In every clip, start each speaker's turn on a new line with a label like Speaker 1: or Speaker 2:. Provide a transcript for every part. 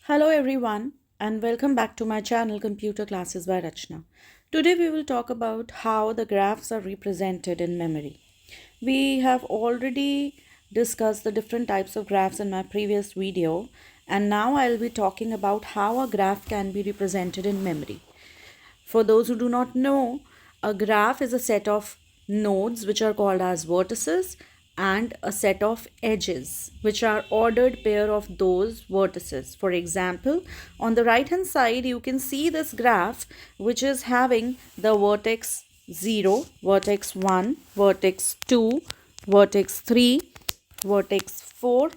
Speaker 1: Hello everyone and welcome back to my channel Computer Classes by Rachna. Today we will talk about how the graphs are represented in memory. We have already discussed the different types of graphs in my previous video, and now I'll be talking about how a graph can be represented in memory. For those who do not know, a graph is a set of nodes which are called as vertices and a set of edges which are ordered pair of those vertices. For example, on the right hand side you can see this graph which is having the vertex 0, vertex 1, vertex 2, vertex 3, vertex 4.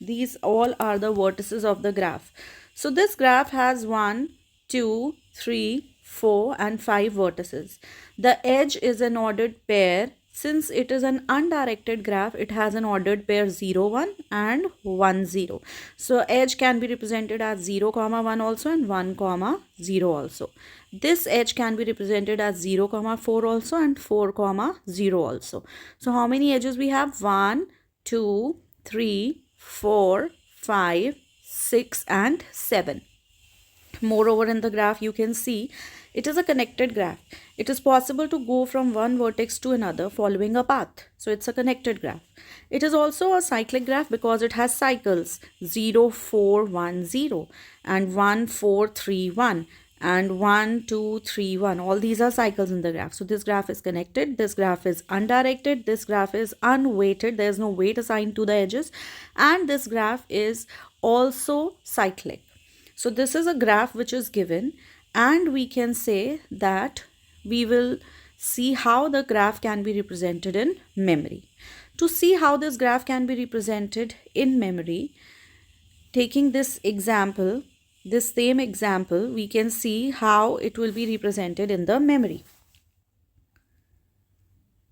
Speaker 1: These all are the vertices of the graph. So this graph has 1, 2, 3, 4 and 5 vertices. The edge is an ordered pair. Since it is an undirected graph, it has an ordered pair 0, 1 and 1, 0. So edge can be represented as 0, 1 also and 1, 0 also. This edge can be represented as 0, 4 also and 4, 0 also. So how many edges we have? 1, 2, 3, 4, 5, 6 and 7. Moreover, in the graph you can see it is a connected graph. It is possible to go from one vertex to another following a path. So it's a connected graph. It is also a cyclic graph because it has cycles 0, 4, 1, 0 and 1, 4, 3, 1 and 1, 2, 3, 1. All these are cycles in the graph. So this graph is connected, this graph is undirected, this graph is unweighted, there is no weight assigned to the edges, and this graph is also cyclic. So this is a graph which is given, and we can say that we will see how the graph can be represented in memory. To see how this graph can be represented in memory, taking this example, this same example, we can see how it will be represented in the memory.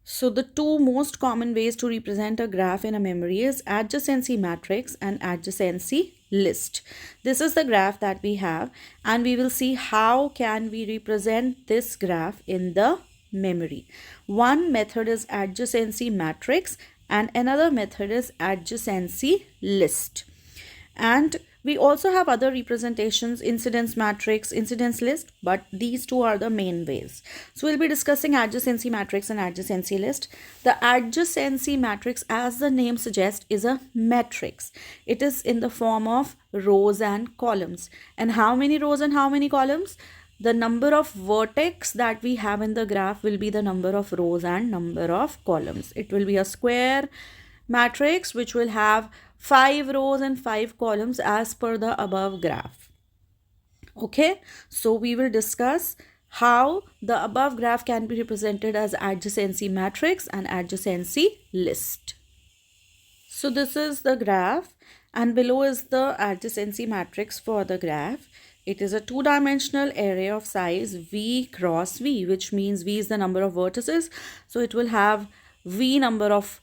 Speaker 1: So the two most common ways to represent a graph in a memory is adjacency matrix and adjacency list. This is the graph that we have, and we will see how can we represent this graph in the memory. One method is adjacency matrix and another method is adjacency list. And we also have other representations, incidence matrix, incidence list, but these two are the main ways. So we'll be discussing adjacency matrix and adjacency list. The adjacency matrix, as the name suggests, is a matrix. It is in the form of rows and columns. And how many rows and how many columns? The number of vertex that we have in the graph will be the number of rows and number of columns. It will be a square matrix which will have 5 rows and 5 columns as per the above graph. Okay, so we will discuss how the above graph can be represented as adjacency matrix and adjacency list. So this is the graph and below is the adjacency matrix for the graph. It is a two-dimensional array of size V cross V, which means V is the number of vertices. So it will have V number of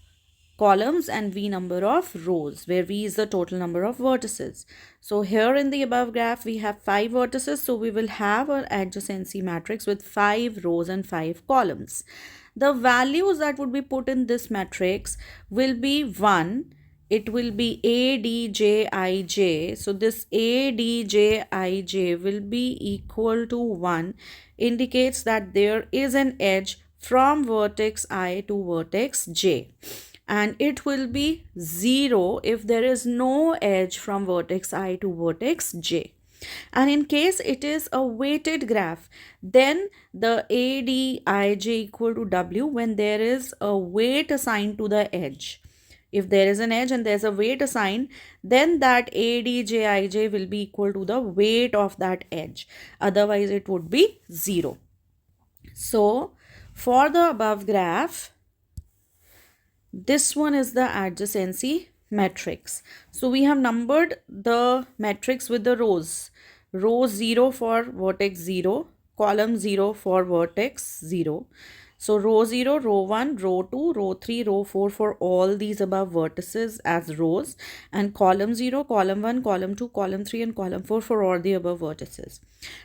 Speaker 1: columns and V number of rows, where V is the total number of vertices. So here in the above graph we have 5 vertices, so we will have an adjacency matrix with 5 rows and 5 columns. The values that would be put in this matrix will be 1. It will be A, D, J, I, J. So this A, D, J, I, J will be equal to 1, indicates that there is an edge from vertex I to vertex J. And it will be 0 if there is no edge from vertex I to vertex J. And in case it is a weighted graph, then the ADIJ equal to W when there is a weight assigned to the edge. If there is an edge and there's a weight assigned, then that ADJIJ will be equal to the weight of that edge. Otherwise, it would be 0. So, for the above graph, this one is the adjacency matrix. So we have numbered the matrix with the rows. Row 0 for vertex 0, column 0 for vertex 0. So row 0, row 1, row 2, row 3, row 4 for all these above vertices as rows, and column 0, column 1, column 2, column 3 and column 4 for all the above vertices.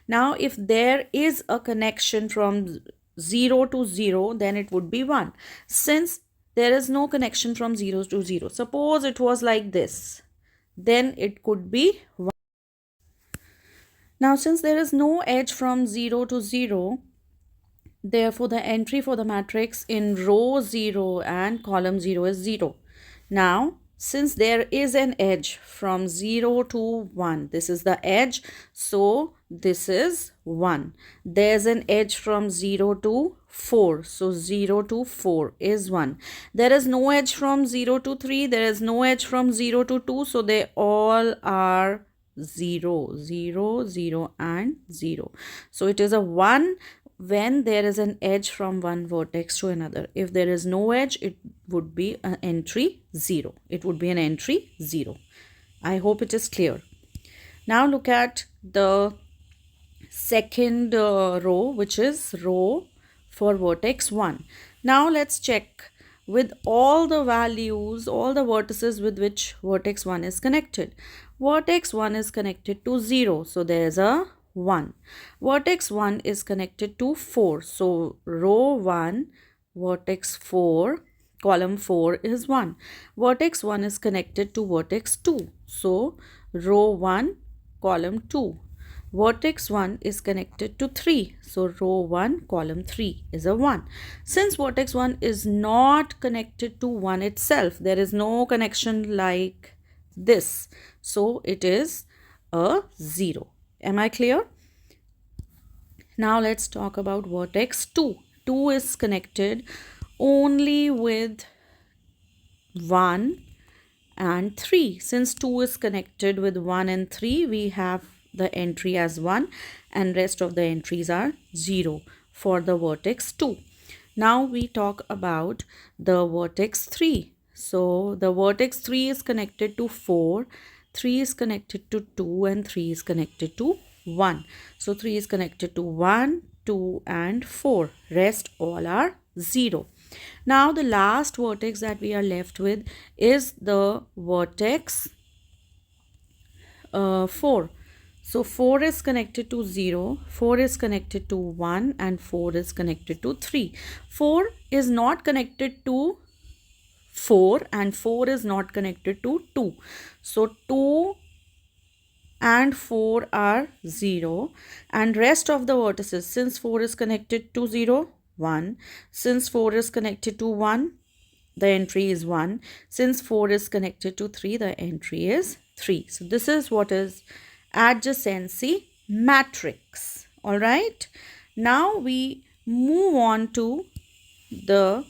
Speaker 1: Now if there is a connection from 0 to 0, then it would be 1. Since there is no connection from 0 to 0. Suppose it was like this. Then it could be 1. Now, since there is no edge from 0 to 0, therefore the entry for the matrix in row 0 and column 0 is 0. Now, since there is an edge from 0 to 1, this is the edge, so this is 1. There's an edge from 0 to 4, so 0 to 4 is 1. There is no edge from 0 to 3, there is no edge from 0 to 2, so they all are 0, 0, 0 and 0. So it is a 1 when there is an edge from one vertex to another. If there is no edge, it would be an entry 0. It would be an entry 0. I hope it is clear. Now look at the second row, which is row for vertex 1. Now let's check with all the values, all the vertices with which vertex 1 is connected. Vertex 1 is connected to 0, so there is a 1. Vertex 1 is connected to 4. So row 1, vertex 4, column 4 is 1. Vertex 1 is connected to vertex 2. So row 1, column 2. Vertex 1 is connected to 3. So row 1, column 3 is a 1. Since vertex 1 is not connected to 1 itself, there is no connection like this. So it is a 0. Am I clear? Now let's talk about vertex 2. 2 is connected only with 1 and 3. Since 2 is connected with 1 and 3, we have the entry as 1 and rest of the entries are 0 for the vertex 2. Now we talk about the vertex 3. So the vertex 3 is connected to 4, 3 is connected to 2 and 3 is connected to 1. So 3 is connected to 1, 2 and 4. Rest all are 0. Now the last vertex that we are left with is the vertex 4. So 4 is connected to 0, 4 is connected to 1 and 4 is connected to 3. 4 is not connected to 4 and 4 is not connected to 2. So 2 and 4 are 0 and rest of the vertices, since 4 is connected to 0, 1. Since 4 is connected to 1, the entry is 1. Since 4 is connected to 3, the entry is 3. So this is what is adjacency matrix. All right. Now we move on to the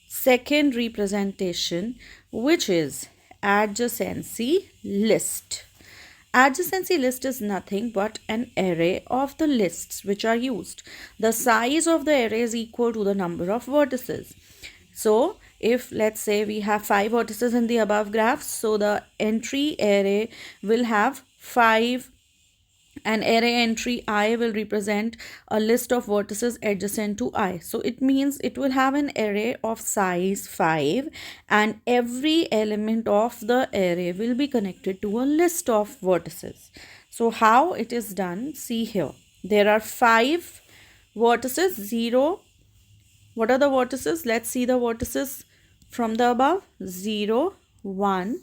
Speaker 1: second representation, which is adjacency list. Adjacency list is nothing but an array of the lists which are used. The size of the array is equal to the number of vertices. So if let's say we have 5 vertices in the above graph, so the entry array will have 5. An array entry I will represent a list of vertices adjacent to I. So it means it will have an array of size 5 and every element of the array will be connected to a list of vertices. So how it is done? See here. There are 5 vertices, 0. What are the vertices? Let's see the vertices from the above. 0, 1,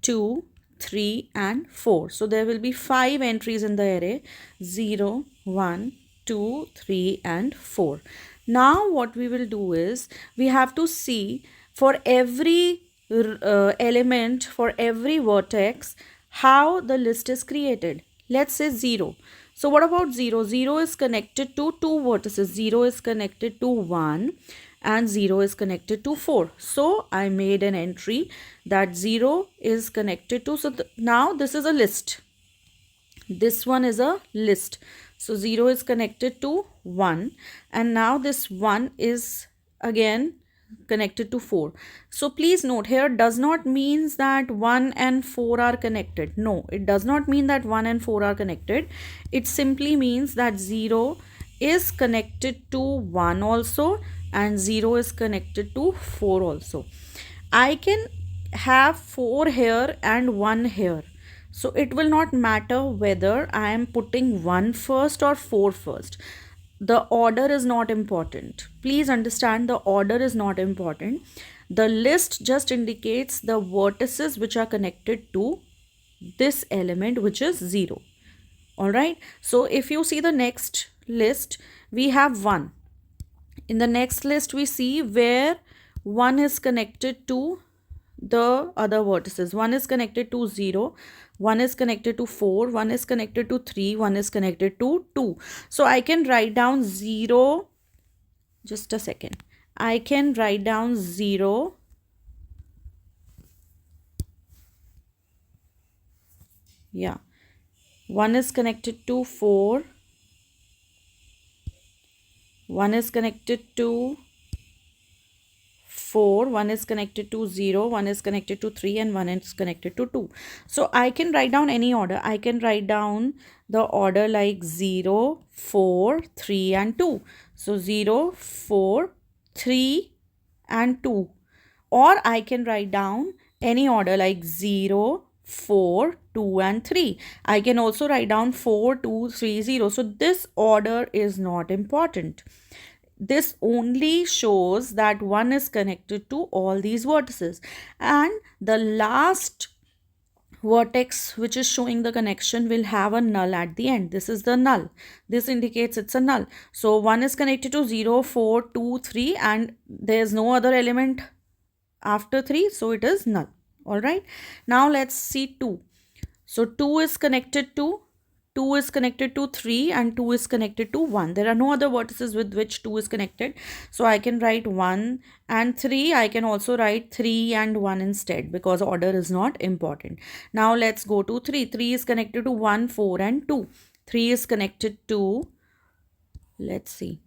Speaker 1: 2, 3 and 4. So there will be 5 entries in the array. 0, 1, 2, 3 and 4. Now what we will do is we have to see for every element, for every vertex, how the list is created. Let's say 0. So what about 0? 0 is connected to 2 vertices. 0 is connected to 1 and 0 is connected to 4. So I made an entry that 0 is connected to. So now this is a list. This one is a list. So 0 is connected to 1 and now this 1 is again connected to 4. So please note, here does not means that 1 and 4 are connected. No, it does not mean that 1 and 4 are connected. It simply means that 0 is connected to 1 also and 0 is connected to 4 also. I can have 4 here and 1 here. So it will not matter whether I am putting 1 first or 4 first. The order is not important. Please understand, the order is not important. The list just indicates the vertices which are connected to this element, which is 0. All right. So if you see the next list, we have 1. In the next list, we see where 1 is connected to the other vertices. 1 is connected to 0, 1 is connected to 4, 1 is connected to 3, 1 is connected to 2. So I can write down 0. Just a second. I can write down 0. Yeah. 1 is connected to 4. 1 is connected to 4, 1 is connected to 0, 1 is connected to 3, and 1 is connected to 2. So I can write down any order. I can write down the order like 0, 4, 3 and 2. So 0, 4, 3 and 2. Or I can write down any order like 0, 4, 2 and 3. I can also write down 4, 2, 3, 0. So this order is not important. This only shows that 1 is connected to all these vertices, and the last vertex which is showing the connection will have a null at the end. This is the null. This indicates it's a null. So 1 is connected to 0, 4, 2, 3, and there's no other element after 3, so it is null. All right. Now let's see 2. So 2 is connected to 3, and 2 is connected to 1. There are no other vertices with which 2 is connected. So I can write 1 and 3. I can also write 3 and 1 instead because order is not important. Now let's go to 3. 3 is connected to 1, 4 and 2. 3 is connected to, let's see,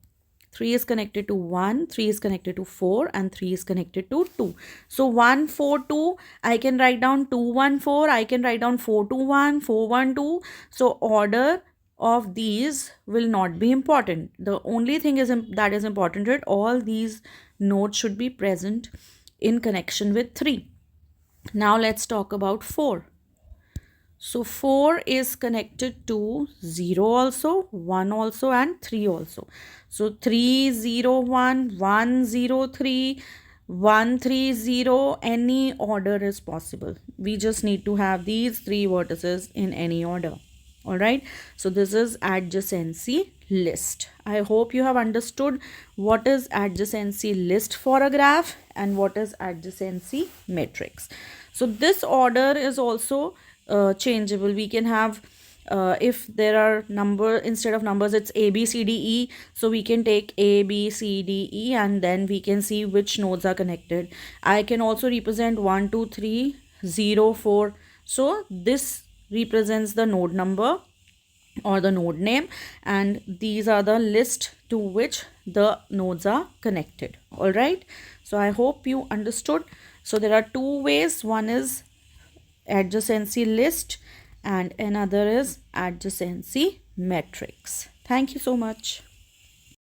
Speaker 1: 3 is connected to 1, 3 is connected to 4, and 3 is connected to 2. So 1, 4, 2, I can write down 2, 1, 4, I can write down 4, 2, 1, 4, 1, 2. So order of these will not be important. The only thing that is important is all these nodes should be present in connection with 3. Now let's talk about 4. So 4 is connected to 0 also, 1 also, and 3 also. So 3, 0, 1, 1, 0, 3, 1, 3, 0, any order is possible. We just need to have these 3 vertices in any order. All right. So this is adjacency list. I hope you have understood what is adjacency list for a graph and what is adjacency matrix. So this order is also changeable. We can have if there are instead of numbers it's A, B, C, D, E, so we can take A, B, C, D, E, and then we can see which nodes are connected. I can also represent 1, 2, 3, 0, 4. So this represents the node number or the node name, and these are the list to which the nodes are connected. All right. So I hope you understood. So there are 2 ways. One is adjacency list and another is adjacency matrix. Thank you so much.